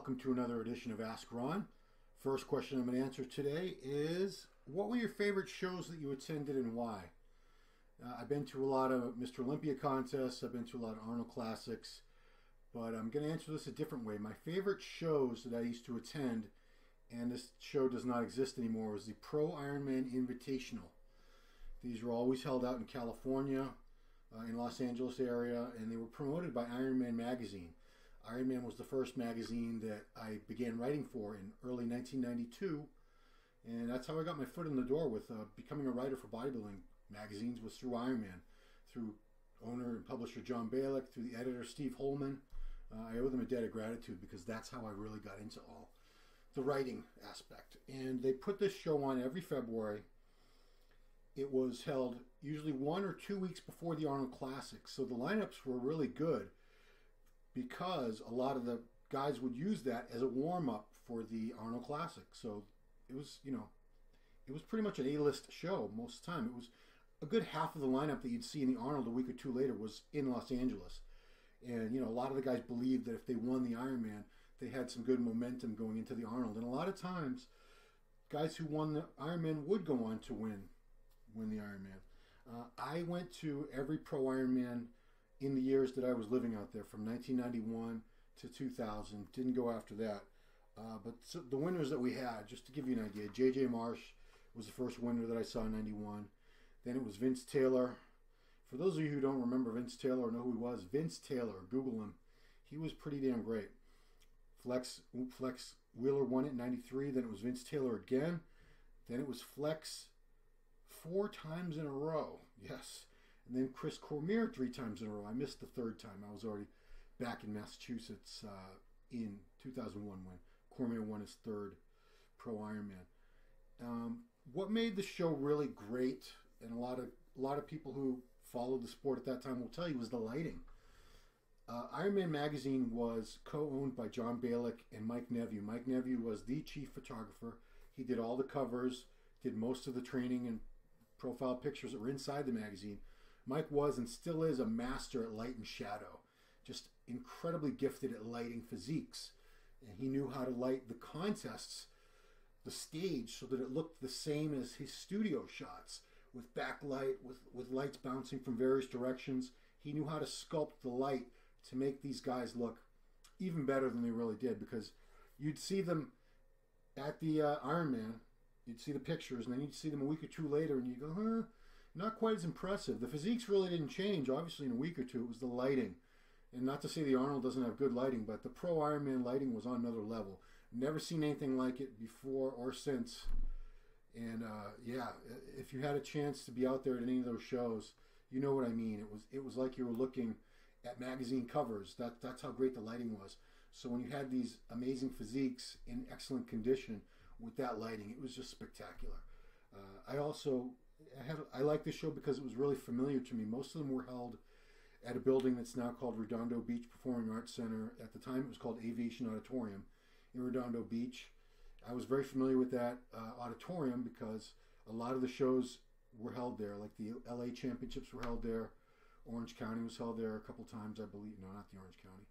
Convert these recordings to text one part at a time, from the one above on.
welcome to another edition of Ask Ron. First question I'm going to answer today is, what were your favorite shows that you attended and why? I've been to a lot of Mr. Olympia contests, I've been to a lot of Arnold Classics, but I'm going to answer this a different way. My favorite shows that I used to attend, and this show does not exist anymore, was the Pro Ironman Invitational. These were always held out in California, in Los Angeles area, and they were promoted by Ironman magazine. Ironman was the first magazine that I began writing for in early 1992, and that's how I got my foot in the door with becoming a writer for bodybuilding magazines, was through Ironman, through owner and publisher John Balick, through the editor Steve Holman. I owe them a debt of gratitude because that's how I really got into all the writing aspect. And they put this show on every February. It was held usually 1 or 2 weeks before the Arnold Classics, so the lineups were really good because a lot of the guys would use that as a warm-up for the Arnold Classic. So it was, it was pretty much an A-list show most of the time. It was a good half of the lineup that you'd see in the Arnold a week or two later was in Los Angeles. And, a lot of the guys believed that if they won the Ironman, they had some good momentum going into the Arnold. And a lot of times, guys who won the Ironman would go on to win the Ironman. I went to every Pro Ironman in the years that I was living out there, from 1991 to 2000. Didn't go after that. But so the winners that we had, just to give you an idea, J.J. Marsh was the first winner that I saw in 91. Then it was Vince Taylor. For those of you who don't remember Vince Taylor or know who he was, Vince Taylor, Google him. He was pretty damn great. Flex Wheeler won it in 93. Then it was Vince Taylor again. Then it was Flex 4 times in a row. Yes. And then Chris Cormier 3 times in a row. I missed the third time. I was already back in Massachusetts in 2001 when Cormier won his third Pro Ironman. What made the show really great, and a lot of people who followed the sport at that time will tell you, was the lighting. Ironman magazine was co-owned by John Balick and Mike Neveu. Mike Neveu was the chief photographer. He did all the covers, did most of the training and profile pictures that were inside the magazine. Mike was and still is a master at light and shadow, just incredibly gifted at lighting physiques. And he knew how to light the contests, the stage, so that it looked the same as his studio shots, with backlight, with lights bouncing from various directions. He knew how to sculpt the light to make these guys look even better than they really did, because you'd see them at the Ironman, you'd see the pictures, and then you'd see them a week or two later, and you go, not quite as impressive. The physiques really didn't change, obviously, in a week or two. It was the lighting. And not to say the Arnold doesn't have good lighting, but the Pro Ironman lighting was on another level. Never seen anything like it before or since. And if you had a chance to be out there at any of those shows, you know what I mean. It was like you were looking at magazine covers. That's how great the lighting was. So when you had these amazing physiques in excellent condition with that lighting, it was just spectacular. I like this show because it was really familiar to me. Most of them were held at a building that's now called Redondo Beach Performing Arts Center. At the time, it was called Aviation Auditorium in Redondo Beach. I was very familiar with that auditorium because a lot of the shows were held there, like the LA Championships were held there. Orange County was held there a couple times, I believe. No, not the Orange County.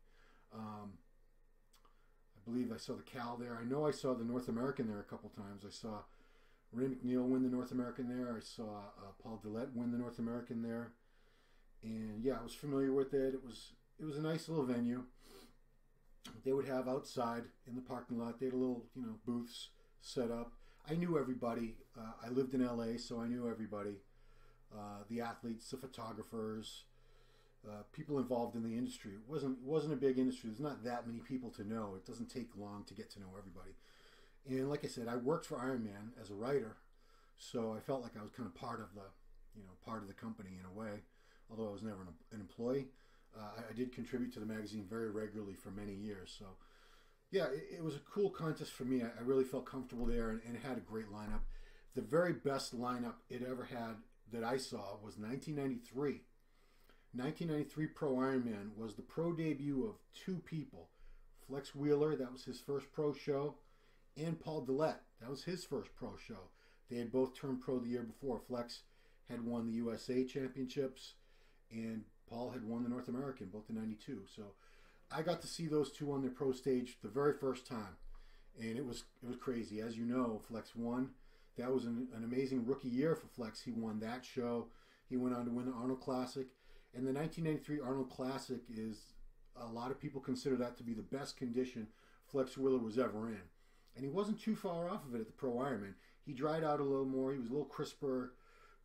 I believe I saw the Cal there. I know I saw the North American there a couple times. I saw Ray McNeil win the North American there. I saw Paul Dillette win the North American there. And yeah, I was familiar with it. It was a nice little venue. They would have outside in the parking lot, they had a little, booths set up. I knew everybody. I lived in LA, so I knew everybody. The athletes, the photographers, people involved in the industry. It wasn't a big industry. There's not that many people to know. It doesn't take long to get to know everybody. And like I said, I worked for Ironman as a writer, so I felt like I was kind of part of the company in a way. Although I was never an employee, I did contribute to the magazine very regularly for many years. So, yeah, it was a cool contest for me. I really felt comfortable there, and it had a great lineup. The very best lineup it ever had that I saw was 1993. 1993 Pro Ironman was the pro debut of 2 people. Flex Wheeler, that was his first pro show, and Paul Dillette, that was his first pro show. They had both turned pro the year before. Flex had won the USA Championships, and Paul had won the North American, both in 92. So I got to see those two on their pro stage the very first time, and it was crazy. As you know, Flex won. That was an amazing rookie year for Flex. He won that show. He went on to win the Arnold Classic. And the 1993 Arnold Classic is, a lot of people consider that to be the best condition Flex Wheeler was ever in. And he wasn't too far off of it at the Pro Ironman. He dried out a little more. He was a little crisper,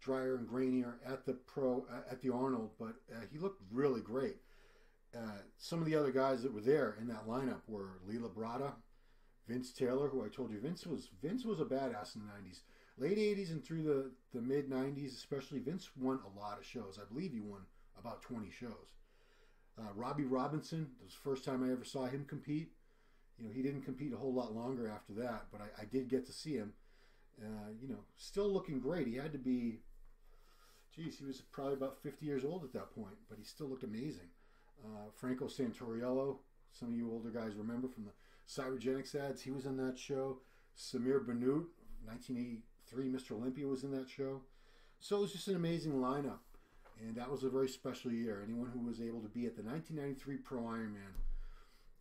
drier and grainier at the Arnold, but he looked really great. Some of the other guys that were there in that lineup were Lee Labrada, Vince Taylor, who I told you, Vince was a badass in the 90s. Late 80s and through the mid 90s especially, Vince won a lot of shows. I believe he won about 20 shows. Robby Robinson, it was the first time I ever saw him compete. You know, he didn't compete a whole lot longer after that, but I did get to see him. You know, still looking great. He had to be, geez, he was probably about 50 years old at that point, but he still looked amazing. Franco Santoriello, some of you older guys remember from the Cybogenics ads, he was in that show. Samir Bannout, 1983 Mr. Olympia, was in that show. So it was just an amazing lineup, and that was a very special year. Anyone who was able to be at the 1993 Pro Ironman,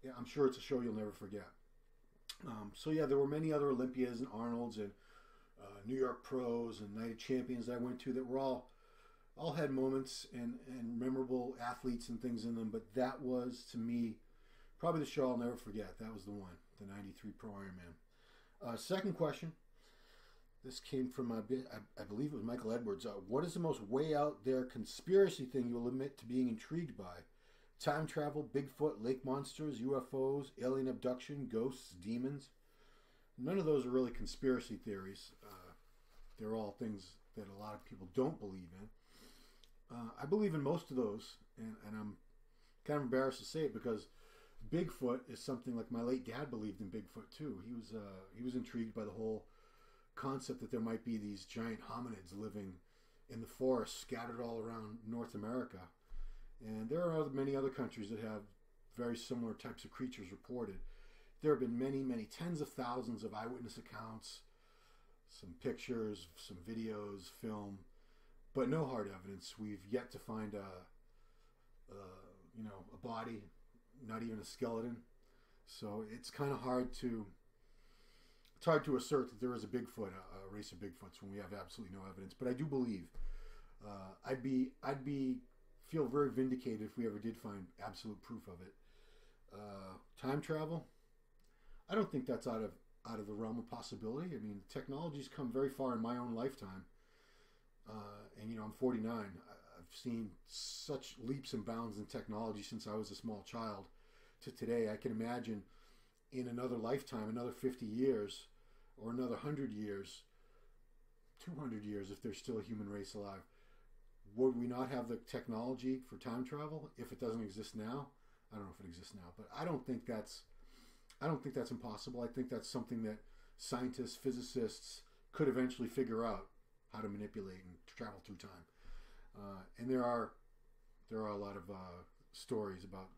yeah, I'm sure it's a show you'll never forget. So yeah, there were many other Olympias and Arnolds and New York Pros and Night of Champions I went to that were all had moments and memorable athletes and things in them, but that was, to me, probably the show I'll never forget. That was the one, the 93 Pro Ironman. Second question. This came from, I believe it was Michael Edwards. What is the most way out there conspiracy thing you will admit to being intrigued by? Time travel, Bigfoot, lake monsters, UFOs, alien abduction, ghosts, demons. None of those are really conspiracy theories. They're all things that a lot of people don't believe in. I believe in most of those, and I'm kind of embarrassed to say it because Bigfoot is something like my late dad believed in Bigfoot too. He was intrigued by the whole concept that there might be these giant hominids living in the forest scattered all around North America. And there are many other countries that have very similar types of creatures reported. There have been many, many tens of thousands of eyewitness accounts, some pictures, some videos, film, but no hard evidence. We've yet to find a body, not even a skeleton. So it's kind of hard to assert that there is a Bigfoot, a race of Bigfoots, when we have absolutely no evidence. But I do believe I'd feel very vindicated if we ever did find absolute proof of it. Time travel, I don't think that's out of the realm of possibility. I mean, technology's come very far in my own lifetime, and you know, I'm 49. I've seen such leaps and bounds in technology since I was a small child to today. I can imagine in another lifetime, another 50 years, or another 100 years, 200 years, if there's still a human race alive, would we not have the technology for time travel if it doesn't exist now? I don't know if it exists now, but I don't think that's impossible. I think that's something that scientists, physicists could eventually figure out how to manipulate and travel through time. And there are a lot of stories about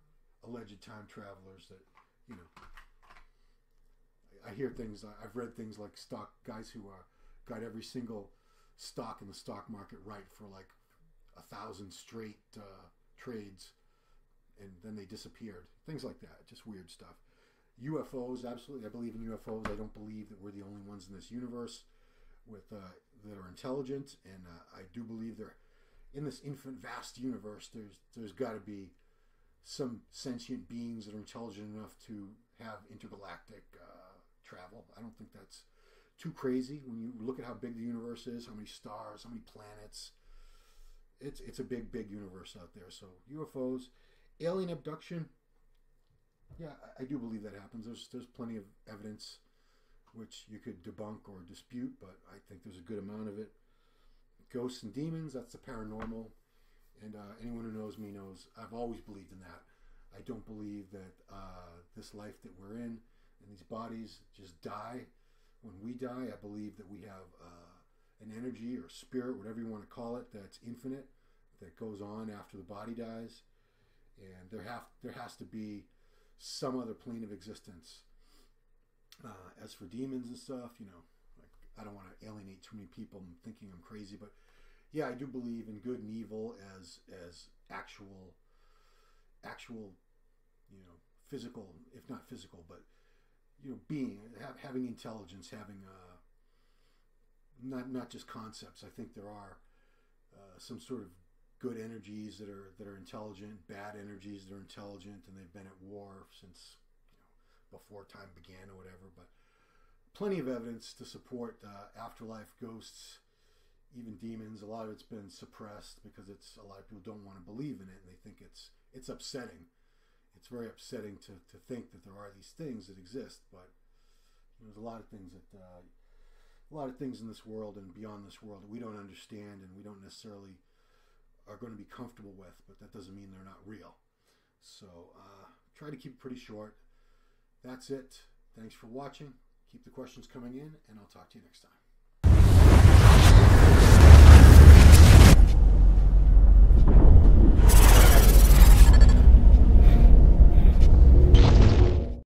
alleged time travelers that, you know, I hear things. I've read things like stock guys who got every single stock in the stock market right for like 1,000 straight trades, and then they disappeared. Things like that, just weird stuff. UFOs, absolutely. I believe in UFOs. I don't believe that we're the only ones in this universe with that are intelligent, and I do believe they're in this infinite, vast universe. There's got to be some sentient beings that are intelligent enough to have intergalactic travel. I don't think that's too crazy when you look at how big the universe is, how many stars, how many planets. It's a big, big universe out there. So UFOs, alien abduction. Yeah, I do believe that happens. There's plenty of evidence which you could debunk or dispute, but I think there's a good amount of it. Ghosts and demons, that's the paranormal. And anyone who knows me knows I've always believed in that. I don't believe that this life that we're in and these bodies just die. When we die, I believe that we have an energy or spirit, whatever you want to call it, that's infinite, that goes on after the body dies. And there has to be some other plane of existence. As for demons and stuff, you know, like, I don't want to alienate too many people thinking I'm crazy, but yeah, I do believe in good and evil as actual physical, if not physical, but being, having intelligence, having not just concepts. I think there are some sort of good energies that are intelligent, bad energies that are intelligent, and they've been at war since before time began or whatever. But plenty of evidence to support afterlife, ghosts, even demons. A lot of it's been suppressed because a lot of people don't want to believe in it, and they think it's upsetting. It's very upsetting to think that there are these things that exist, but there's a lot of things in this world and beyond this world that we don't understand and we don't necessarily are going to be comfortable with, but that doesn't mean they're not real. So try to keep it pretty short. That's it. Thanks for watching. Keep the questions coming in, and I'll talk to you next time.